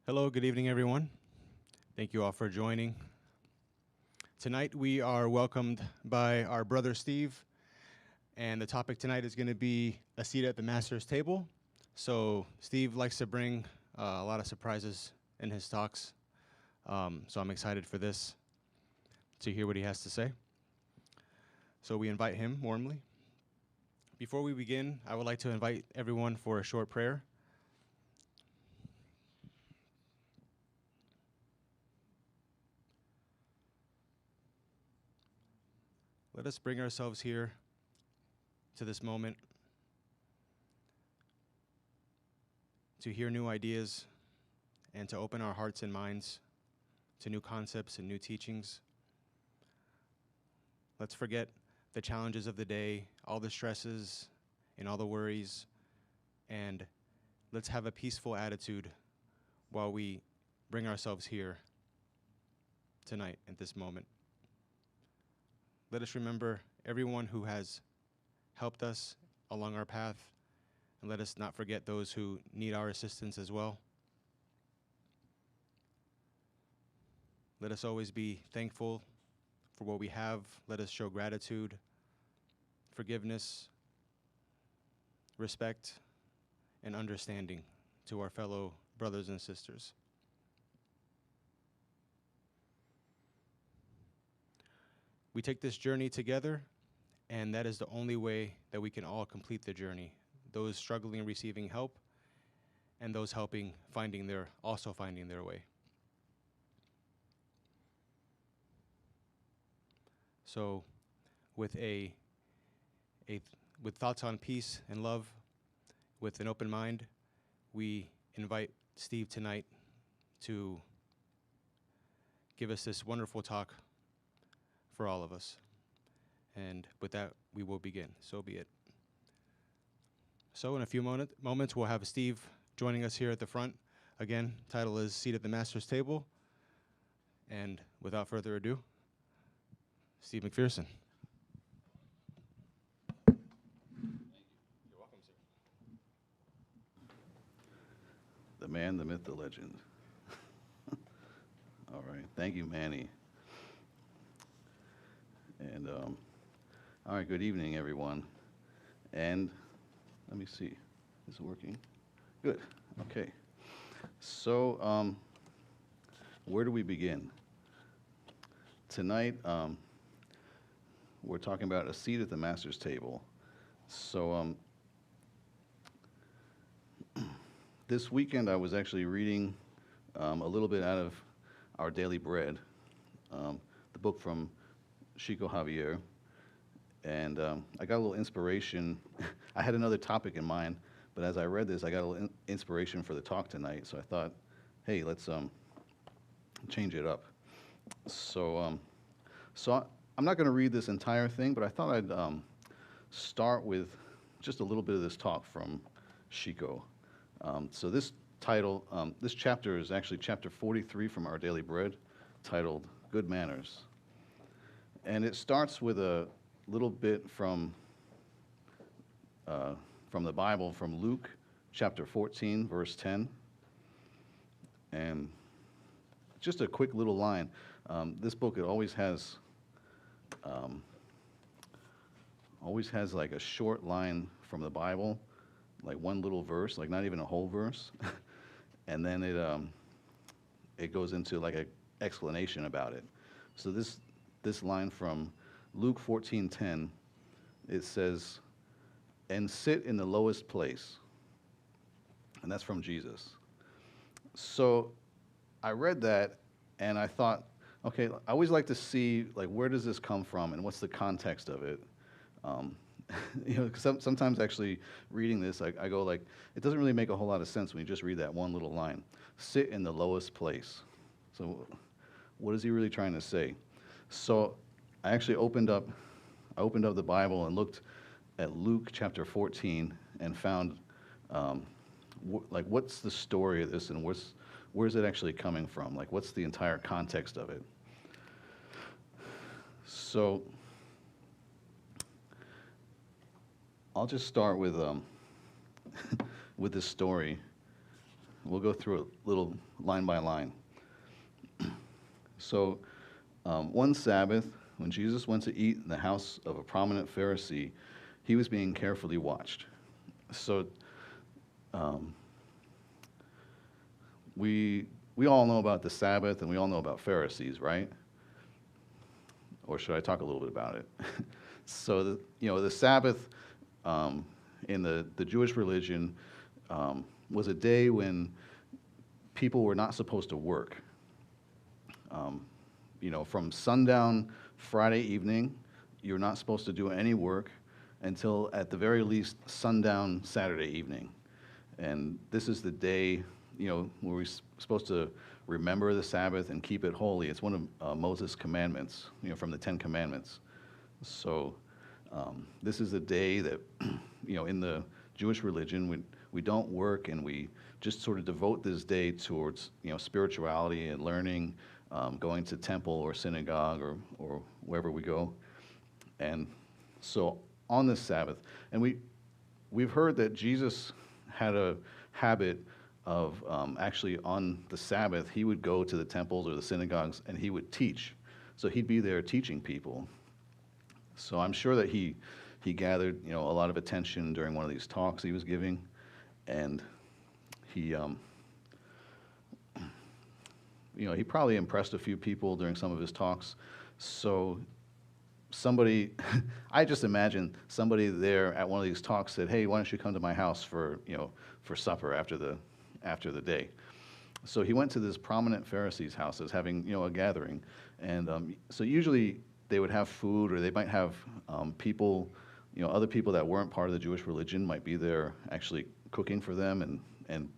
Hello, good evening, everyone. Thank you all for joining. Tonight we are welcomed by our brother Steve, and the topic tonight is going to be a seat at the master's table. So Steve likes to bring a lot of surprises in his talks, so I'm excited for this, to hear what he has to say. So we invite him warmly. Before we begin, I would like to invite everyone for a short prayer. Let us bring ourselves here to this moment to hear new ideas and to open our hearts and minds to new concepts and new teachings. Let's forget the challenges of the day, all the stresses and all the worries, and let's have a peaceful attitude while we bring ourselves here tonight at this moment. Let us remember everyone who has helped us along our path, and let us not forget those who need our assistance as well. Let us always be thankful for what we have. Let us show gratitude, forgiveness, respect, and understanding to our fellow brothers and sisters. We take this journey together, and that is the only way that we can all complete the journey. Those struggling receiving help, and those helping finding their way. So with with thoughts on peace and love, with an open mind, we invite Steve tonight to give us this wonderful talk for all of us. And with that, we will begin. So be it. So in a few moments, we'll have Steve joining us here at the front. Again, title is Seat at the Master's Table. And without further ado, Steve McPherson. You're welcome, sir. The man, the myth, the legend. All right. Thank you, Manny. And, all right, good evening, everyone. And let me see. Is it working? Good. Okay. So, where do we begin? Tonight, we're talking about a seat at the master's table. So, this weekend I was actually reading a little bit out of Our Daily Bread, the book from Chico Javier, and I got a little inspiration. I had another topic in mind, but as I read this, I got a little inspiration for the talk tonight, so I thought, hey, let's change it up. So I'm not going to read this entire thing, but I thought I'd start with just a little bit of this talk from Chico. So this chapter is actually chapter 43 from Our Daily Bread, titled Good Manners. And it starts with a little bit from the Bible, from Luke chapter 14, verse 10. And just a quick little line. This book, it always has like a short line from the Bible, like one little verse, like not even a whole verse. And then it goes into like an explanation about it. So this line from Luke 14:10, it says, "And sit in the lowest place." And that's from Jesus. So I read that and I thought, okay, I always like to see, like, where does this come from and what's the context of it? Sometimes actually reading this, I go like, it doesn't really make a whole lot of sense when you just read that one little line. Sit in the lowest place. So what is he really trying to say? So I actually opened up the Bible and looked at Luke chapter 14 and found what's the story of this and where's it actually coming from? Like, what's the entire context of it? So I'll just start with with this story. We'll go through it little line by line. So, one Sabbath, when Jesus went to eat in the house of a prominent Pharisee, he was being carefully watched. So, we all know about the Sabbath, and we all know about Pharisees, right? Or should I talk a little bit about it? So, the Sabbath in the Jewish religion was a day when people were not supposed to work. From sundown Friday evening, you're not supposed to do any work until, at the very least, sundown Saturday evening. And this is the day, where we're supposed to remember the Sabbath and keep it holy. It's one of Moses' commandments, from the Ten Commandments. So this is the day that, in the Jewish religion, we don't work, and we just sort of devote this day towards, spirituality and learning, going to temple or synagogue or wherever we go. And so on this Sabbath, and we've heard that Jesus had a habit of actually on the Sabbath, he would go to the temples or the synagogues and he would teach. So he'd be there teaching people. So I'm sure that he gathered, a lot of attention during one of these talks he was giving, and he probably impressed a few people during some of his talks. So somebody, I just imagine somebody there at one of these talks said, "Hey, why don't you come to my house for supper after the day?" So he went to this prominent Pharisee's house as having, a gathering. And so usually they would have food, or they might have people, other people that weren't part of the Jewish religion might be there actually cooking for them and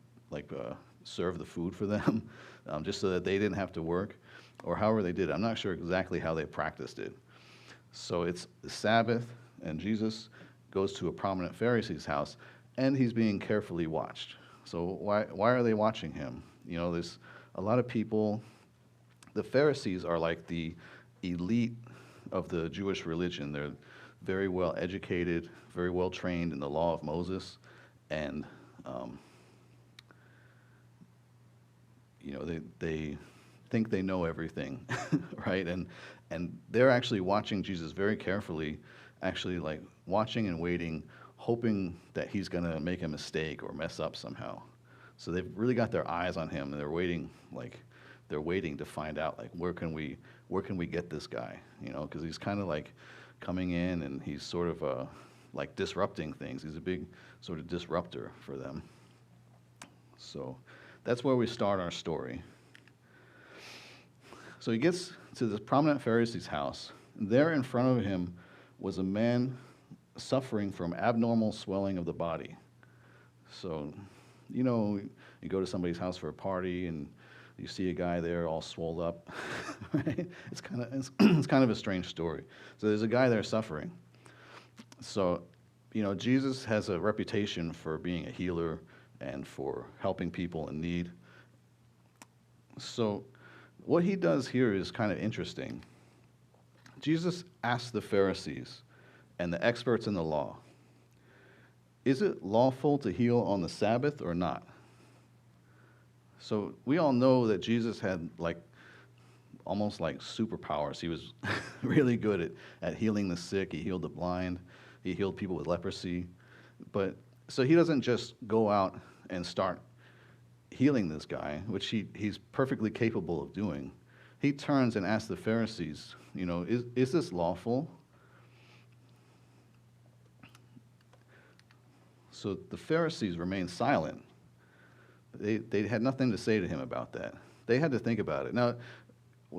serve the food for them, just so that they didn't have to work, or however they did it. I'm not sure exactly how they practiced it. So it's the Sabbath, and Jesus goes to a prominent Pharisee's house, and he's being carefully watched. So why are they watching him? There's a lot of people. The Pharisees are like the elite of the Jewish religion. They're very well educated, very well trained in the law of Moses, and they think they know everything, right? And they're actually watching Jesus very carefully, actually like watching and waiting, hoping that he's going to make a mistake or mess up somehow. So they've really got their eyes on him, and they're waiting to find out, like, where can we get this guy? Because he's kind of like coming in, and he's sort of like disrupting things. He's a big sort of disruptor for them. So that's where we start our story. So he gets to this prominent Pharisee's house. There in front of him was a man suffering from abnormal swelling of the body. So, you go to somebody's house for a party, and you see a guy there all swelled up, right? It's kind of a strange story. So there's a guy there suffering. So, Jesus has a reputation for being a healer and for helping people in need. So what he does here is kind of interesting. Jesus asked the Pharisees and the experts in the law, "Is it lawful to heal on the Sabbath or not?" So we all know that Jesus had almost like superpowers. He was really good at healing the sick. He healed the blind. He healed people with leprosy. But so he doesn't just go out and start healing this guy, which he's perfectly capable of doing. He turns and asks the Pharisees, is this lawful? So the Pharisees remained silent. They had nothing to say to him about that. They had to think about it. Now,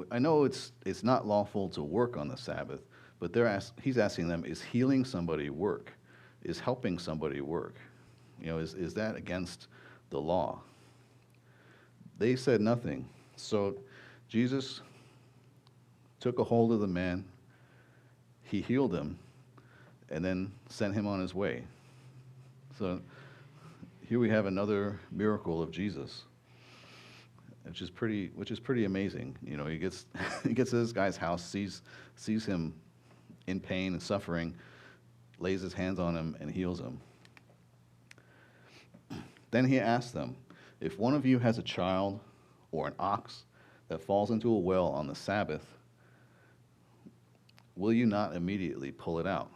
I know it's not lawful to work on the Sabbath, but he's asking them, is healing somebody work? Is helping somebody work? Is that against the law? They said nothing. So Jesus took a hold of the man, he healed him, and then sent him on his way. So here we have another miracle of Jesus, which is pretty amazing. He gets to this guy's house, sees him in pain and suffering, lays his hands on him and heals him. Then he asked them, If one of you has a child or an ox that falls into a well on the Sabbath, will you not immediately pull it out?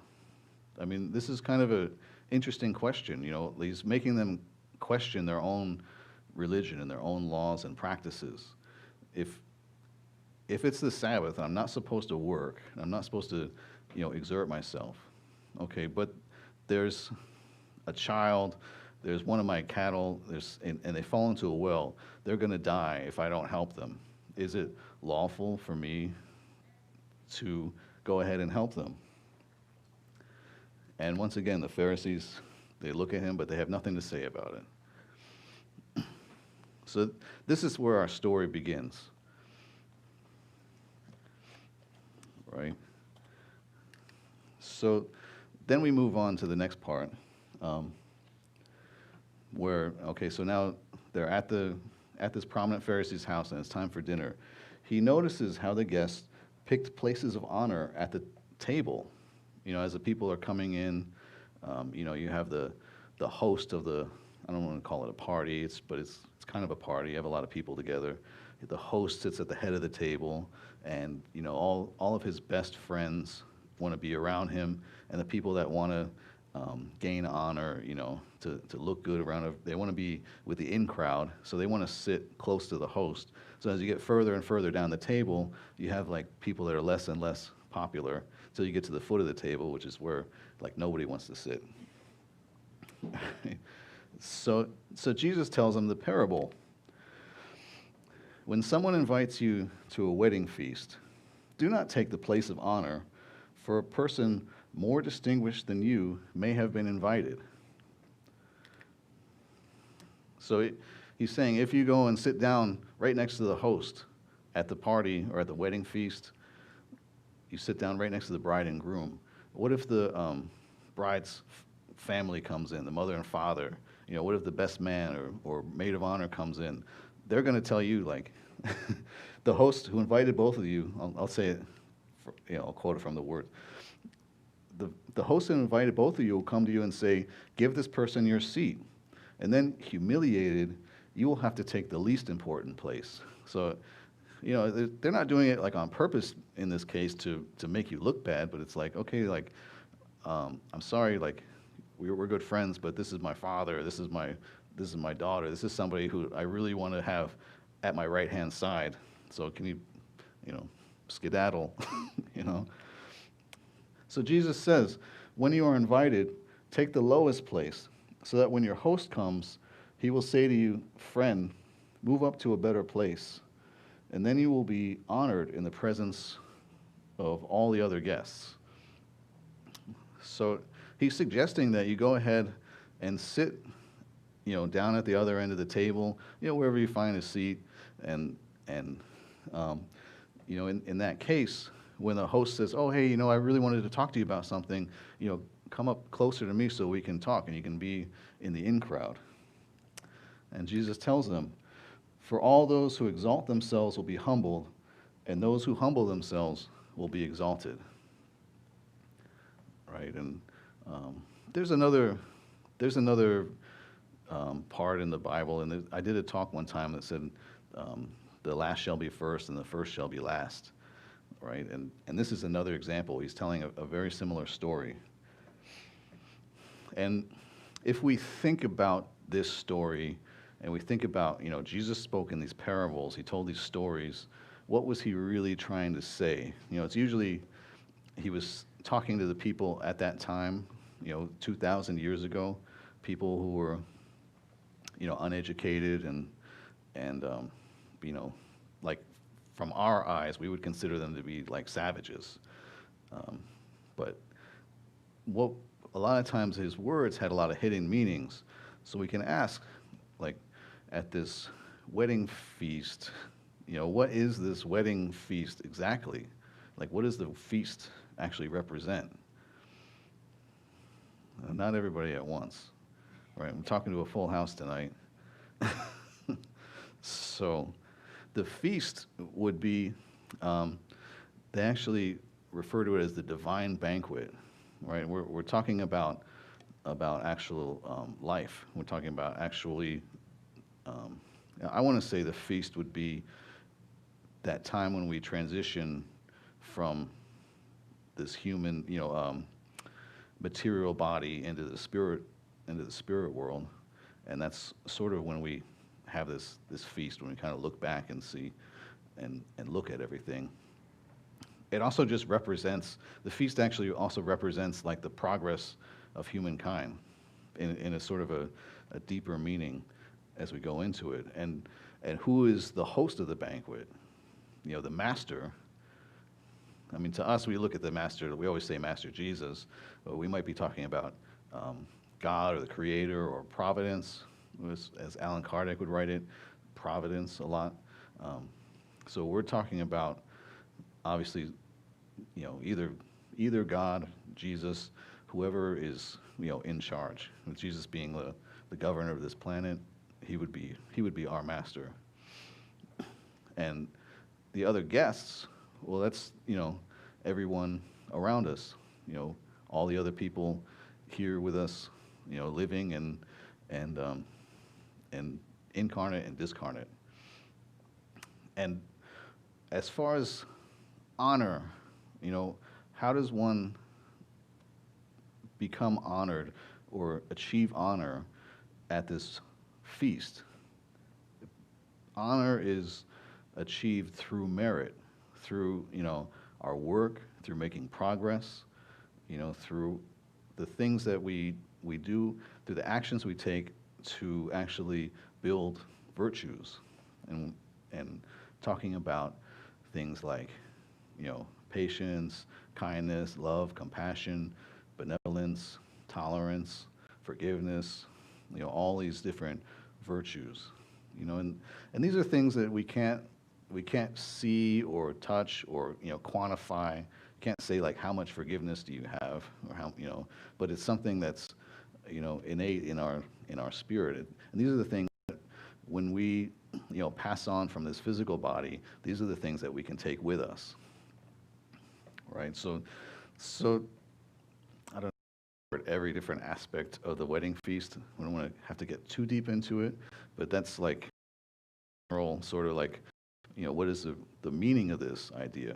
I mean, this is kind of an interesting question. He's making them question their own religion and their own laws and practices. If it's the Sabbath, I'm not supposed to work, I'm not supposed to, exert myself. Okay, but there's a child, there's one of my cattle, and they fall into a well, they're going to die if I don't help them. Is it lawful for me to go ahead and help them? And once again, the Pharisees, they look at him, but they have nothing to say about it. So this is where our story begins. Right? So then we move on to the next part, so now they're at this prominent Pharisee's house, and it's time for dinner. He notices how the guests picked places of honor at the table. As the people are coming in, you have the host of I don't want to call it a party, but it's kind of a party. You have a lot of people together. The host sits at the head of the table, and all of his best friends want to be around him, and the people that want to gain honor, to look good around, they want to be with the in crowd, so they want to sit close to the host. So as you get further and further down the table, you have like people that are less and less popular, until you get to the foot of the table, which is where like nobody wants to sit. So Jesus tells them the parable. When someone invites you to a wedding feast, do not take the place of honor, for a person more distinguished than you may have been invited. So he's saying, if you go and sit down right next to the host at the party or at the wedding feast, you sit down right next to the bride and groom. What if the bride's family comes in, the mother and father? What if the best man or maid of honor comes in? They're going to tell you, like, the host who invited both of you, I'll say it, I'll quote it from the word. The host who invited both of you will come to you and say, give this person your seat. And then, humiliated, you will have to take the least important place. So, they're not doing it like on purpose in this case to make you look bad, but it's like, okay, like, I'm sorry, like, we're good friends, but this is my father, this is my daughter, this is somebody who I really want to have at my right-hand side. So can you, skedaddle, So Jesus says, when you are invited, take the lowest place, so that when your host comes, he will say to you, friend, move up to a better place. And then you will be honored in the presence of all the other guests. So he's suggesting that you go ahead and sit, down at the other end of the table, wherever you find a seat. And in that case, when the host says, oh, hey, I really wanted to talk to you about something, come up closer to me so we can talk, and you can be in the in crowd. And Jesus tells them, for all those who exalt themselves will be humbled, and those who humble themselves will be exalted. Right? And there's another part in the Bible, and I did a talk one time that said, the last shall be first, and the first shall be last. Right? And this is another example. He's telling a very similar story. And if we think about this story, and we think about, Jesus spoke in these parables, he told these stories, what was he really trying to say? It's usually, he was talking to the people at that time, 2,000 years ago, people who were, uneducated and like, from our eyes, we would consider them to be like savages. But a lot of times his words had a lot of hidden meanings. So we can ask, like, at this wedding feast, what is this wedding feast exactly? Like, what does the feast actually represent? Not everybody at once. Right? I'm talking to a full house tonight. So the feast would be, they actually refer to it as the divine banquet, right? We're talking about actual life. We're talking about actually Um, I want to say the feast would be that time when we transition from this human, material body into the spirit world, and that's sort of when we have this feast, when we kind of look back and see and look at everything. It also just represents, the feast actually also represents like the progress of humankind in a sort of a deeper meaning as we go into it. And who is the host of the banquet? The master. I mean, to us, we look at the master, we always say Master Jesus, but we might be talking about God or the creator or providence, as Alan Kardec would write it, providence a lot. So we're talking about, obviously, either God, Jesus, whoever is, in charge. With Jesus being the governor of this planet, he would be our master. And the other guests, well, that's, everyone around us, all the other people here with us, living and incarnate and discarnate. And as far as honor, how does one become honored or achieve honor at this feast? Honor is achieved through merit, through, our work, through making progress, through the things that we do, through the actions we take to actually build virtues, and talking about things like, patience, kindness, love, compassion, benevolence, tolerance, forgiveness, all these different virtues, and these are things that we can't see or touch or quantify. Can't say like how much forgiveness do you have or how, but it's something that's innate in our spirit. And these are the things that when we pass on from this physical body, these are the things that we can take with us. Right? So I don't know every different aspect of the wedding feast. We don't want to have to get too deep into it, but that's like sort of like, what is the meaning of this idea?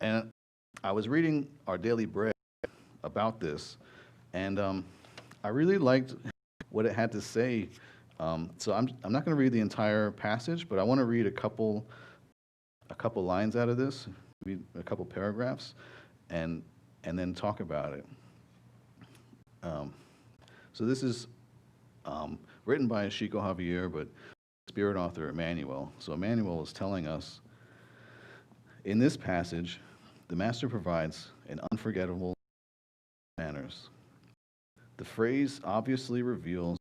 And I was reading Our Daily Bread about this, and I really liked what it had to say. So I'm not going to read the entire passage, but I want to read a couple lines out of this, read a couple paragraphs, and then talk about it. So this is written by Chico Javier, but spirit author Emmanuel. So Emmanuel is telling us, in this passage, the Master provides an unforgettable manners. The phrase obviously reveals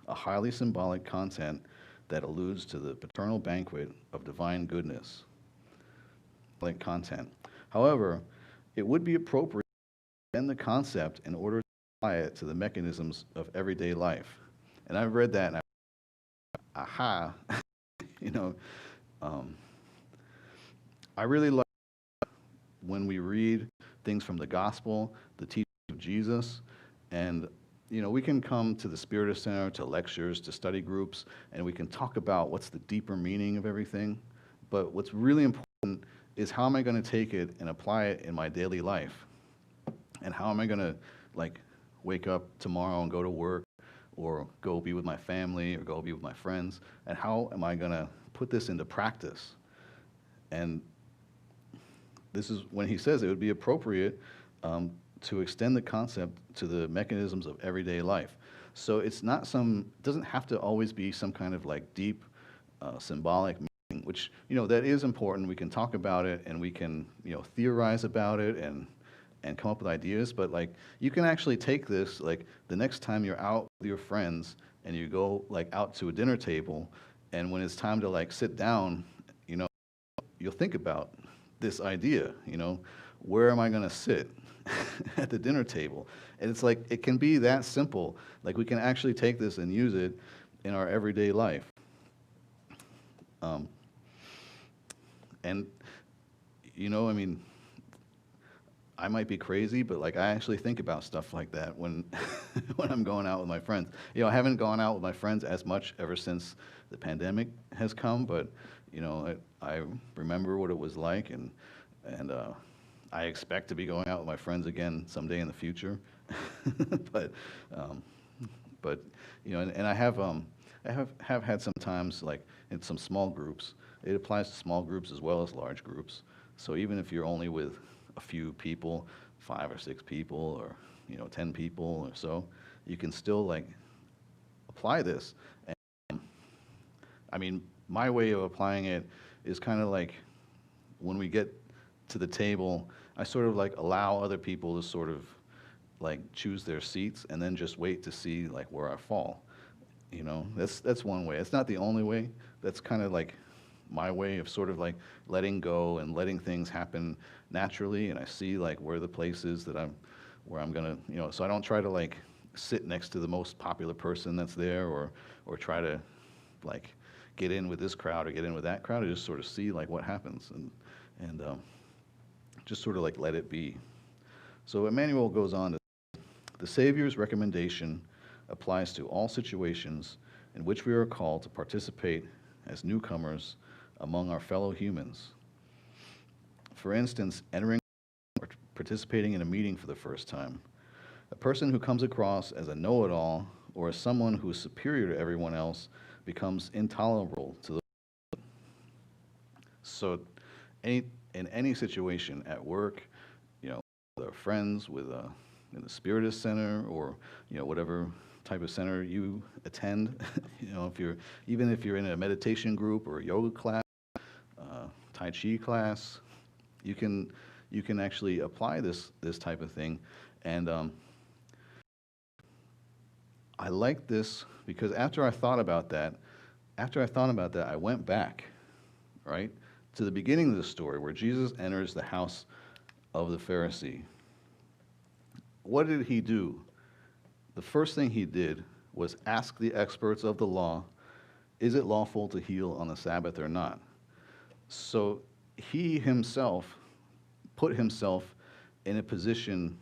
a highly symbolic content that alludes to the paternal banquet of divine goodness. Like content. However, it would be appropriate to extend the concept in order to apply it to the mechanisms of everyday life. And I've read that, and aha, I really like when we read things from the gospel, the teaching of Jesus, and we can come to the Spirit Center, to lectures, to study groups, and we can talk about what's the deeper meaning of everything. But what's really important is how am I going to take it and apply it in my daily life? And how am I going to wake up tomorrow and go to work, or go be with my family, or go be with my friends? And how am I going to put this into practice? And this is when he says it would be appropriate to extend the concept to the mechanisms of everyday life. So it's not doesn't have to always be some kind of deep symbolic meaning, which, that is important. We can talk about it, and we can, theorize about it and come up with ideas, but you can actually take this, the next time you're out with your friends and you go out to a dinner table, and when it's time to sit down, you'll think about this idea, where am I going to sit at the dinner table? And it's it can be that simple. We can actually take this and use it in our everyday life. And, I might be crazy, but like I actually think about stuff like that when when I'm going out with my friends. I haven't gone out with my friends as much ever since the pandemic has come, but I remember what it was like, and I expect to be going out with my friends again someday in the future. but um, but and I have had some times like in some small groups. It applies to small groups as well as large groups. So even if you're only with a few people, 5 or 6 people, or 10 people or so, you can still like apply this. And I mean, my way of applying it is kind of like when we get to the table, I sort of like allow other people to sort of like choose their seats and then just wait to see like where I fall. That's one way. It's not the only way. That's kind of like my way of sort of like letting go and letting things happen naturally, and I see like where the place is where I'm gonna, so I don't try to like sit next to the most popular person that's there, or try to like get in with this crowd or get in with that crowd. I just sort of see like what happens, and just sort of like let it be. So Emmanuel goes on to, the Savior's recommendation applies to all situations in which we are called to participate as newcomers among our fellow humans. For instance, entering or participating in a meeting for the first time. A person who comes across as a know-it-all or as someone who is superior to everyone else becomes intolerable to the. So in any situation at work, with our friends, in the Spiritist Center, or whatever type of center you attend, even if you're in a meditation group or a yoga class, Tai Chi class, you can actually apply this type of thing, and I like this because after I thought about that, I went back, right, to the beginning of the story where Jesus enters the house of the Pharisee. What did he do? The first thing he did was ask the experts of the law, is it lawful to heal on the Sabbath or not? So he himself put himself in a position,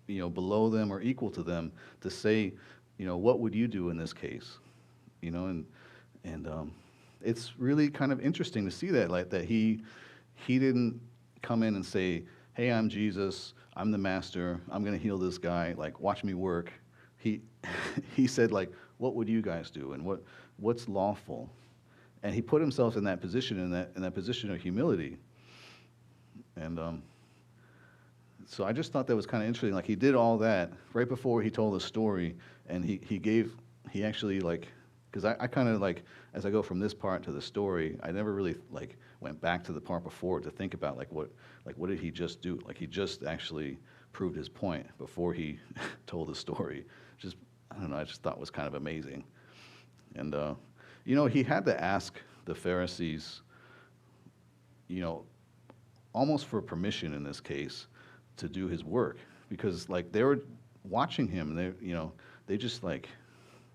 below them or equal to them to say, what would you do in this case? And it's really kind of interesting to see that, like that he didn't come in and say, hey, I'm Jesus, I'm the master, I'm going to heal this guy, like watch me work. He he said, like, what would you guys do, and what's lawful? And he put himself in that position, in that position of humility. And so I just thought that was kind of interesting. Like he did all that right before he told the story, and he actually like, because I kind of like, as I go from this part to the story, I never really like went back to the part before to think about like what did he just do? Like he just actually proved his point before he told the story. Just, I don't know, I just thought was kind of amazing. And he had to ask the Pharisees, almost for permission in this case, to do his work, because like they were watching him, and they just like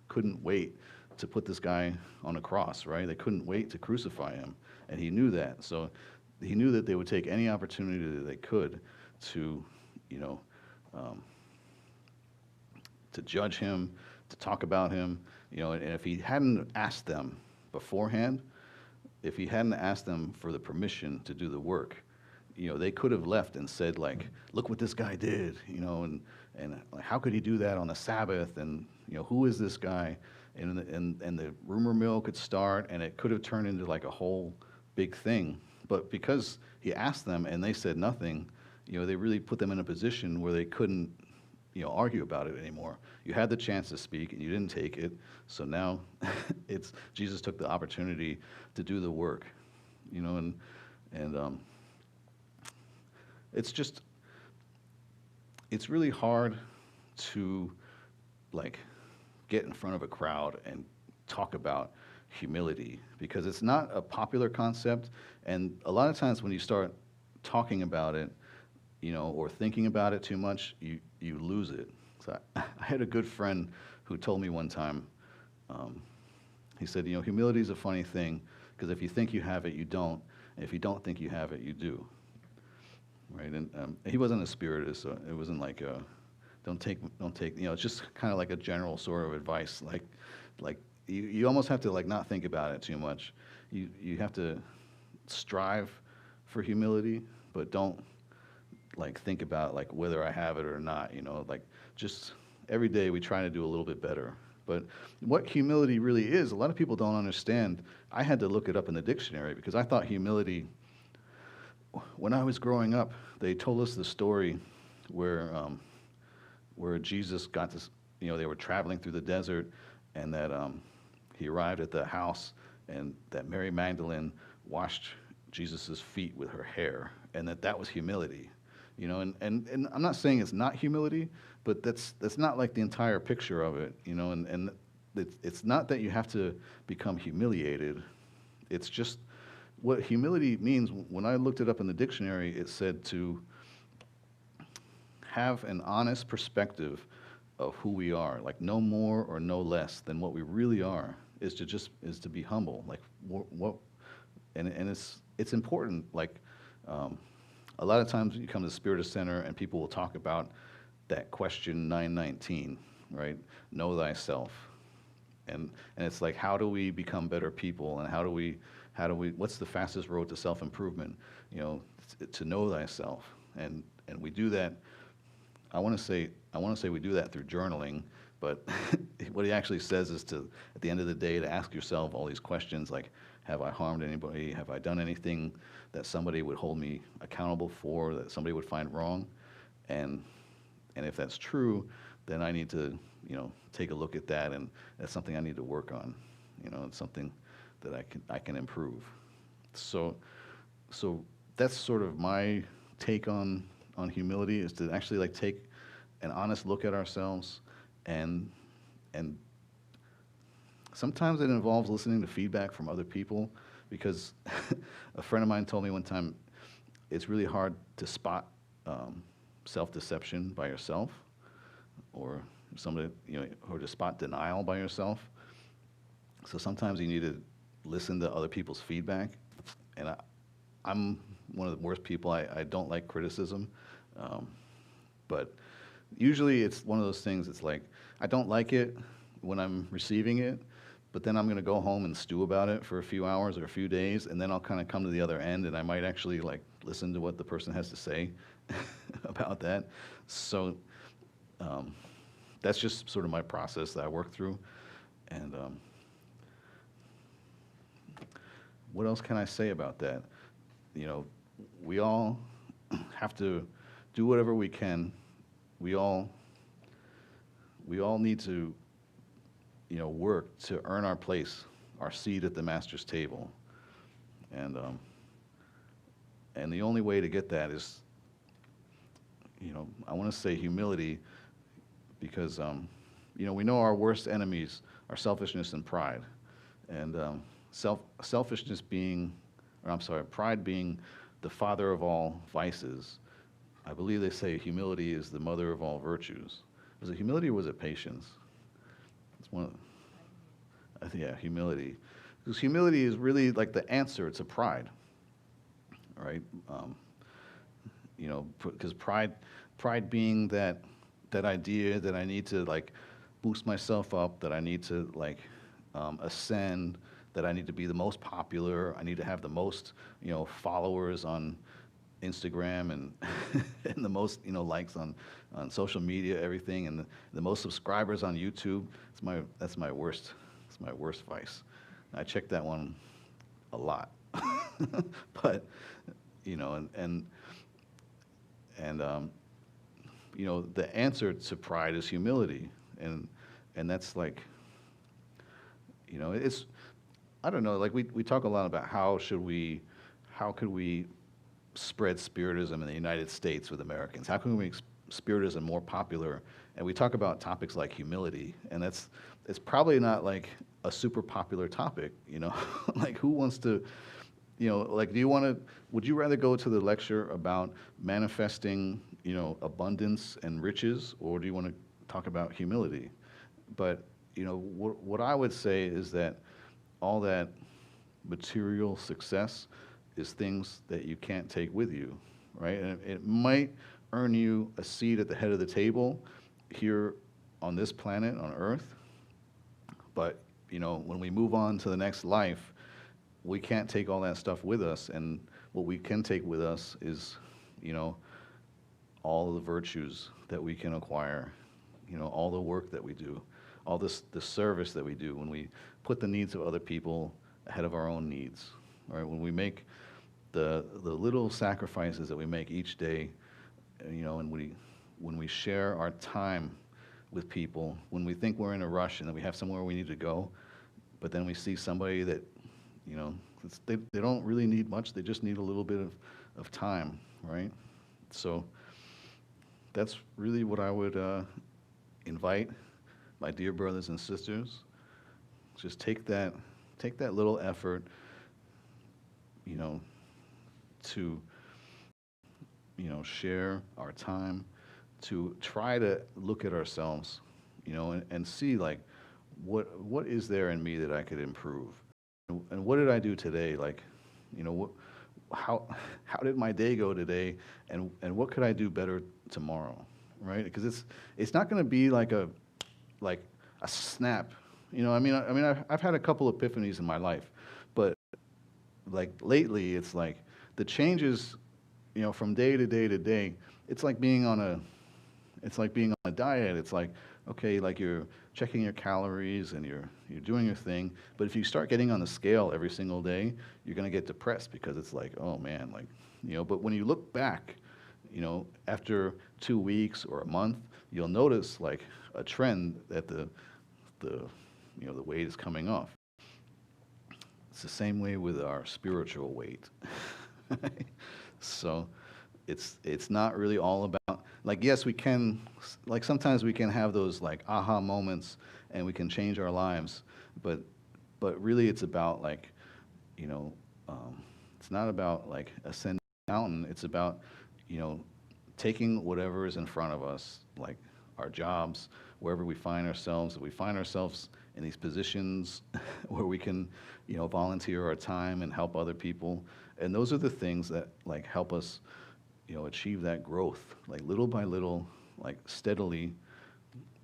couldn't wait to put this guy on a cross, right? They couldn't wait to crucify him, and he knew that. So he knew that they would take any opportunity that they could to, um, to judge him, to talk about him, and if he hadn't asked them beforehand, if he hadn't asked them for the permission to do the work, they could have left and said like, look what this guy did, and like, how could he do that on the Sabbath, and who is this guy, and the rumor mill could start, and it could have turned into like a whole big thing. But because he asked them and they said nothing, they really put them in a position where they couldn't argue about it anymore. You had the chance to speak and you didn't take it, so now it's Jesus took the opportunity to do the work, and it's really hard to like get in front of a crowd and talk about humility, because it's not a popular concept, and a lot of times when you start talking about it, or thinking about it too much, you lose it. So I had a good friend who told me one time, he said, humility is a funny thing, because if you think you have it, you don't, and if you don't think you have it, you do. right? And he wasn't a spiritist, so it wasn't like don't take. It's just kind of like a general sort of advice, like you almost have to like not think about it too much. You have to strive for humility, but don't like think about like whether I have it or not. Like just every day we try to do a little bit better. But what humility really is, a lot of people don't understand. I had to look it up in the dictionary because I thought humility, when I was growing up, they told us the story where Jesus got this, they were traveling through the desert, and that he arrived at the house, and that Mary Magdalene washed Jesus' feet with her hair, and that was humility. And I'm not saying it's not humility, but that's not like the entire picture of it, and it's not that you have to become humiliated. It's just what humility means. When I looked it up in the dictionary, it said to have an honest perspective of who we are, like no more or no less than what we really are, is to be humble. Like what and it's important. Like a lot of times you come to the Spirit Center and people will talk about that question 919, right? Know thyself. And it's like, how do we become better people, and how do we what's the fastest road to self-improvement? To know thyself. And we do that. I want to say we do that through journaling, but what he actually says is to, at the end of the day, to ask yourself all these questions like, have I harmed anybody? Have I done anything that somebody would hold me accountable for, that somebody would find wrong? And if that's true, then I need to, take a look at that, and that's something I need to work on. It's something that I can improve. So that's sort of my take on humility, is to actually like take an honest look at ourselves, and sometimes it involves listening to feedback from other people, because a friend of mine told me one time it's really hard to spot self-deception by yourself, or somebody, or to spot denial by yourself. So sometimes you need to listen to other people's feedback, and I'm one of the worst people. I don't like criticism, but usually it's one of those things. It's like I don't like it when I'm receiving it, but then I'm going to go home and stew about it for a few hours or a few days, and then I'll kind of come to the other end, and I might actually like listen to what the person has to say about that. So that's just sort of my process that I work through. And what else can I say about that? We all have to do whatever we can. We all need to, work to earn our place, our seat at the Master's table. And the only way to get that is, I want to say humility, because, we know our worst enemies are selfishness and pride. And selfishness being, pride being the father of all vices. I believe they say humility is the mother of all virtues. Was it humility or was it patience? It's one of, I think, yeah, humility. Because humility is really like the answer to pride, right? Because pride being that idea that I need to like boost myself up, that I need to like ascend, that I need to be the most popular, I need to have the most, followers on Instagram, and and the most, likes on social media, everything, and the most subscribers on YouTube. That's my worst vice. I check that one a lot. But the answer to pride is humility, and that's like, it's, I don't know, like we talk a lot about how could we spread Spiritism in the United States with Americans? How can we make Spiritism more popular? And we talk about topics like humility, and it's probably not like a super popular topic, like who wants to, like would you rather go to the lecture about manifesting, abundance and riches, or do you want to talk about humility? But, what I would say is that all that material success is things that you can't take with you. right? And it might earn you a seat at the head of the table here on this planet, on Earth. But, when we move on to the next life, we can't take all that stuff with us. And what we can take with us is, you know, all the virtues that we can acquire, all the work that we do, all the service that we do when we put the needs of other people ahead of our own needs, right? When we make the little sacrifices that we make each day, and when we share our time with people, when we think we're in a rush and that we have somewhere we need to go, but then we see somebody that, they don't really need much, they just need a little bit of time, right? So that's really what I would invite my dear brothers and sisters. Just take that little effort, to, share our time, to try to look at ourselves, and see like, what is there in me that I could improve? And what did I do today? Like, how did my day go today? And what could I do better tomorrow? Right? Because it's not going to be like a snap. I've had a couple epiphanies in my life, but like lately, it's like the changes, from day to day to day. It's like being on a diet. It's like, okay, like you're checking your calories and you're doing your thing. But if you start getting on the scale every single day, you're going to get depressed because it's like, oh man, like, but when you look back, after 2 weeks or a month, you'll notice like a trend that the weight is coming off. It's the same way with our spiritual weight. So it's not really all about, like, yes, we can, like, sometimes we can have those like aha moments and we can change our lives, but really it's about like, it's not about like ascending a mountain. It's about, taking whatever is in front of us, like our jobs, wherever we find ourselves. If we find ourselves in these positions where we can, volunteer our time and help other people, and those are the things that like help us, achieve that growth, like little by little, like steadily,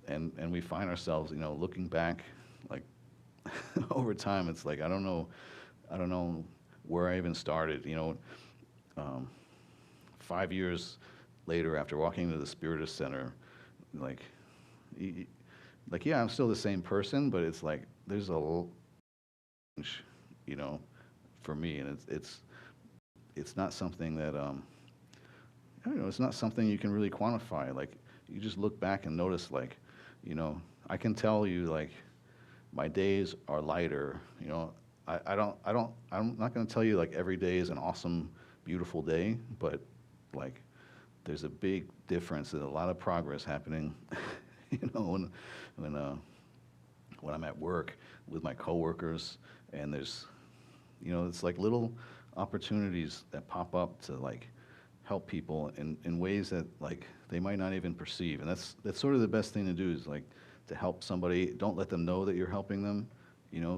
and we find ourselves, looking back, like over time. It's like I don't know where I even started. 5 years later, after walking into the Spiritist Center, like, yeah, I'm still the same person, but it's like there's a change, for me, and it's not something that I don't know, it's not something you can really quantify. Like, you just look back and notice, like, I can tell you, like, my days are lighter. I'm not going to tell you, like, every day is an awesome, beautiful day, but, like, there's a big difference and a lot of progress happening, when I'm at work with my coworkers, and there's, it's like little opportunities that pop up to, like, help people in ways that like they might not even perceive. And that's sort of the best thing to do, is like to help somebody. Don't let them know that you're helping them,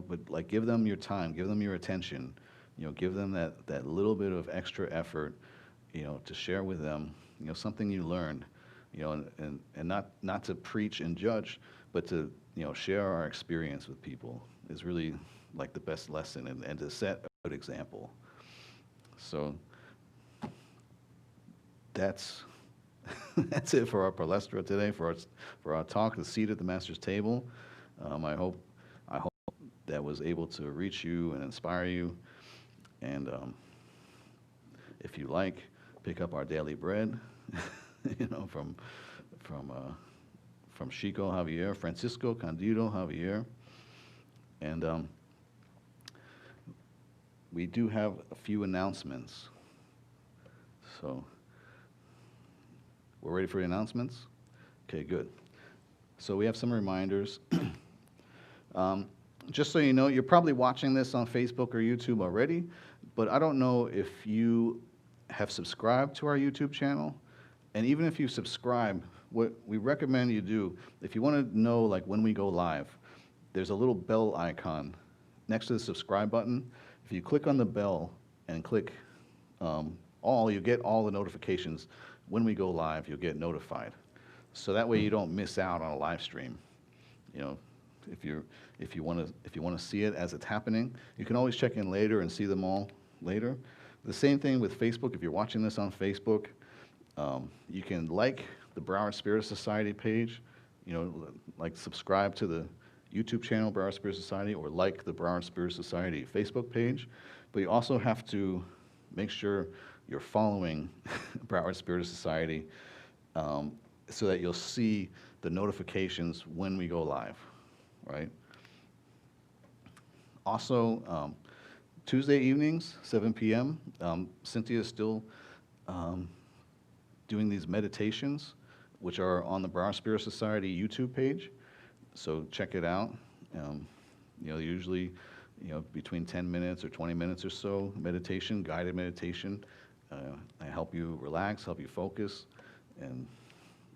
but like give them your time, give them your attention, give them that little bit of extra effort, to share with them, something you learned, and not to preach and judge, but to, share our experience with people is really like the best lesson, and to set a good example. So that's that's it for our palestra today, for our talk, the seat at the Master's table. I hope that was able to reach you and inspire you. And if you like, pick up our daily bread, from Chico Javier, Francisco Candido Javier, and we do have a few announcements. So. We're ready for the announcements? Okay, good. So we have some reminders. Just so you know, you're probably watching this on Facebook or YouTube already, but I don't know if you have subscribed to our YouTube channel. And even if you subscribe, what we recommend you do, if you want to know like when we go live, there's a little bell icon next to the subscribe button. If you click on the bell and click you get all the notifications. When we go live, you'll get notified. So that way you don't miss out on a live stream. You know, if you want to see it as it's happening, you can always check in later and see them all later. The same thing with Facebook. If you're watching this on Facebook, you can like the Broward Spirit Society page. You know, like subscribe to the YouTube channel Broward Spirit Society, or like the Broward Spirit Society Facebook page. But you also have to make sure you're following Broward Spirit Society, so that you'll see the notifications when we go live, right? Also, Tuesday evenings, 7 p.m., Cynthia's still doing these meditations, which are on the Broward Spirit Society YouTube page. So check it out. You know, usually, you know, between 10 minutes or 20 minutes or so, meditation, guided meditation. I help you relax, help you focus, and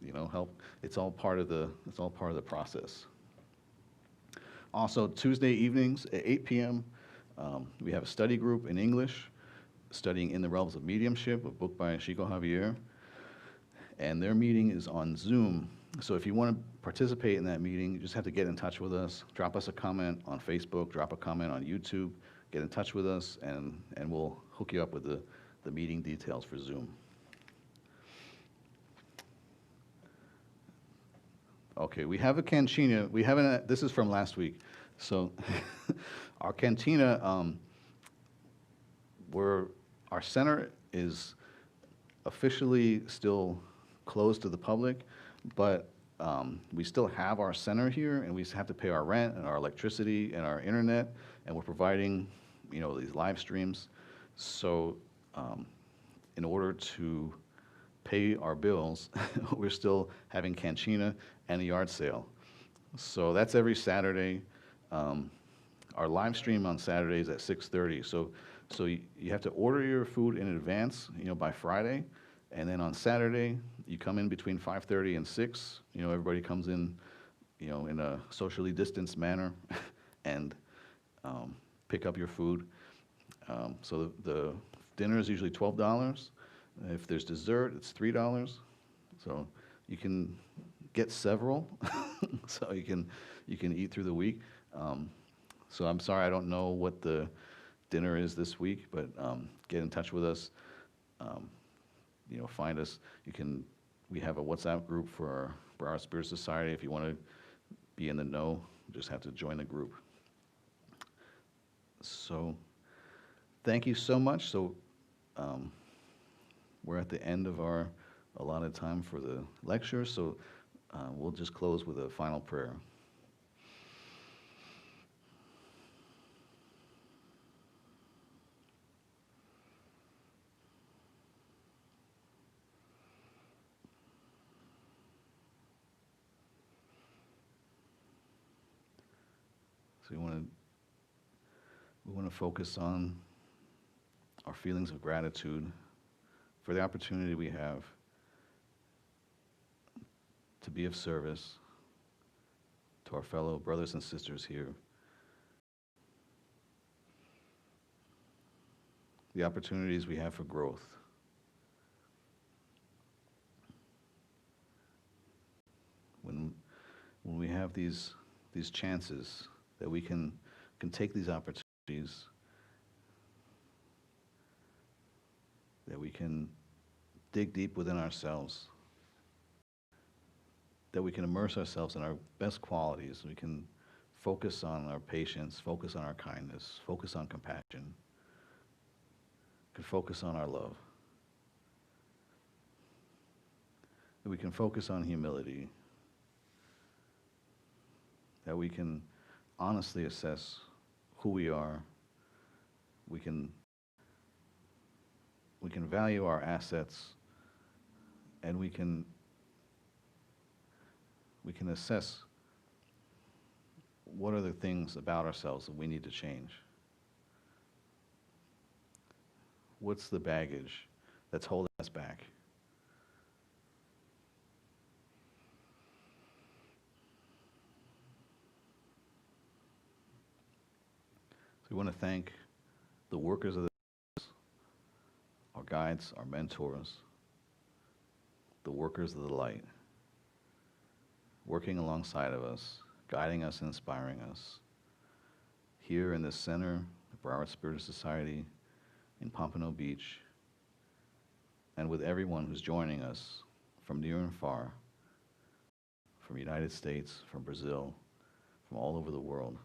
you know, help. It's all part of the process. Also, Tuesday evenings at 8 p.m., we have a study group in English, studying In the Realms of Mediumship, a book by Chico Javier. And their meeting is on Zoom. So if you want to participate in that meeting, you just have to get in touch with us. Drop us a comment on Facebook, drop a comment on YouTube, get in touch with us, and we'll hook you up with the meeting details for Zoom. Okay, we have a cantina. We haven't, this is from last week. So our cantina, our center is officially still closed to the public, but we still have our center here, and we have to pay our rent and our electricity and our internet, and we're providing, you know, these live streams. So in order to pay our bills, we're still having cantina and a yard sale. So that's every Saturday. Our live stream on Saturdays at 6:30. So you have to order your food in advance, you know, by Friday. And then on Saturday, you come in between 5:30 and 6. You know, everybody comes in, you know, in a socially distanced manner, and pick up your food. So the dinner is usually $12. If there's dessert, it's $3. So you can get several, so you can eat through the week. So I'm sorry, I don't know what the dinner is this week, but get in touch with us. You know, find us. We have a WhatsApp group for our Spirit Society. If you want to be in the know, you just have to join the group. So thank you so much. So we're at the end of our allotted time for the lecture, so we'll just close with a final prayer. So we want to focus on our feelings of gratitude for the opportunity we have to be of service to our fellow brothers and sisters here. The opportunities we have for growth. When we have these chances that we can take these opportunities, that we can dig deep within ourselves, that we can immerse ourselves in our best qualities. We can focus on our patience, focus on our kindness, focus on compassion, can focus on our love. That we can focus on humility, that we can honestly assess who we are. We can value our assets, and we can assess what are the things about ourselves that we need to change. What's the baggage that's holding us back? So we want to thank the workers of the house, our guides, our mentors, the workers of the light, working alongside of us, guiding us, inspiring us, here in the center of Broward Spirit Society in Pompano Beach, and with everyone who's joining us from near and far, from the United States, from Brazil, from all over the world.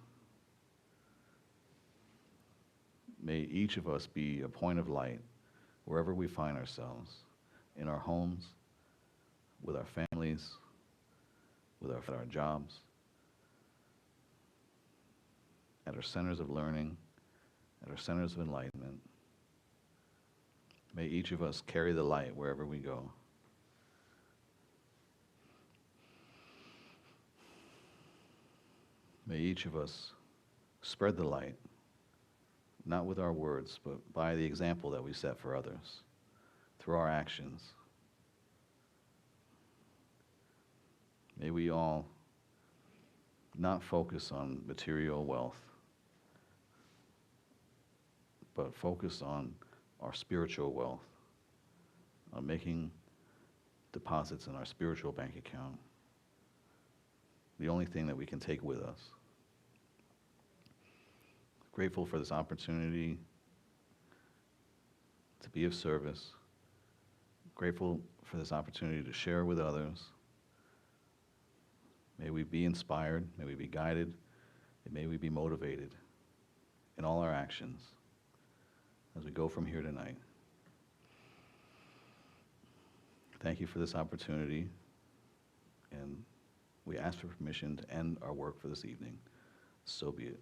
May each of us be a point of light wherever we find ourselves, in our homes, with our families, with our jobs, at our centers of learning, at our centers of enlightenment. May each of us carry the light wherever we go. May each of us spread the light, not with our words, but by the example that we set for others, through our actions. May we all not focus on material wealth, but focus on our spiritual wealth, on making deposits in our spiritual bank account, the only thing that we can take with us. Grateful for this opportunity to be of service. Grateful for this opportunity to share with others. May we be inspired, may we be guided, and may we be motivated in all our actions as we go from here tonight. Thank you for this opportunity, and we ask for permission to end our work for this evening. So be it.